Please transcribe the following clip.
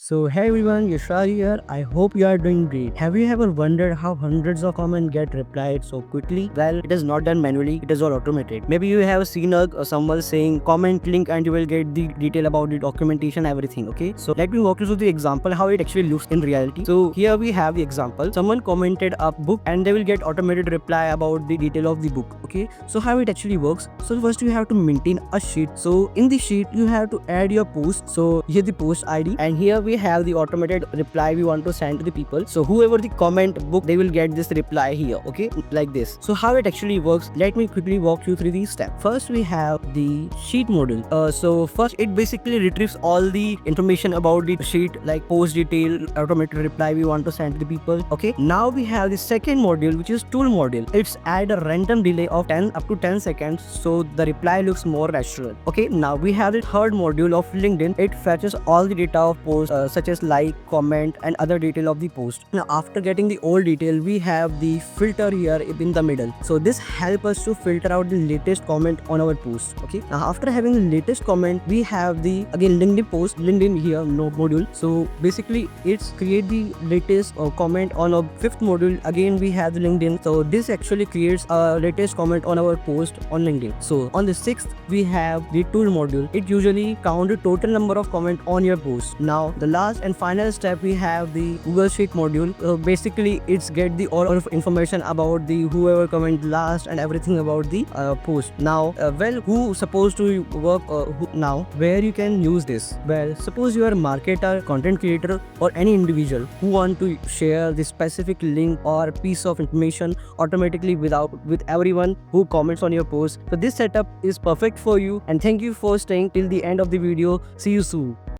So hey everyone, Yashar here. I hope you are doing great. Have you ever wondered how hundreds of comments get replied so quickly? Well, it is not done manually, it is all automated. Maybe you have seen someone saying comment link and you will get the detail about the documentation, everything, okay? So let me walk you through the example how it actually looks in reality. So here we have the example. Someone commented a book and they will get automated reply about the detail of the book, okay? So how it actually works? So first you have to maintain a sheet. So in the sheet you have to add your post. So here the post ID, and here we have the automated reply we want to send to the people. So whoever the comment book, they will get this reply here, okay, like this. So how it actually works, let me quickly walk you through these steps. First we have the sheet module. So first it basically retrieves all the information about the sheet, like post detail, automated reply we want to send to the people, okay. Now we have the second module, which is tool module. It's add a random delay of 10 up to 10 seconds so the reply looks more natural, okay. Now we have the third module of LinkedIn. It fetches all the data of post, such as like, comment and other detail of the post. Now after getting the old detail, we have the filter here in the middle. So this helps us to filter out the latest comment on our post, okay. Now after having the latest comment, we have the again LinkedIn post, LinkedIn here no module. So basically it's create the latest comment on a fifth module. Again we have the LinkedIn. So this actually creates a latest comment on our post on LinkedIn. So on the sixth we have the tool module. It usually count the total number of comment on your post. Now the last and final step, we have the Google Sheet module. Basically it's get the all of information about the whoever comment last and everything about the post. Now well, who supposed to work now where you can use this? Well, suppose you are a marketer, content creator or any individual who want to share the specific link or piece of information automatically with everyone who comments on your post. So this setup is perfect for you, and thank you for staying till the end of the video. See you soon.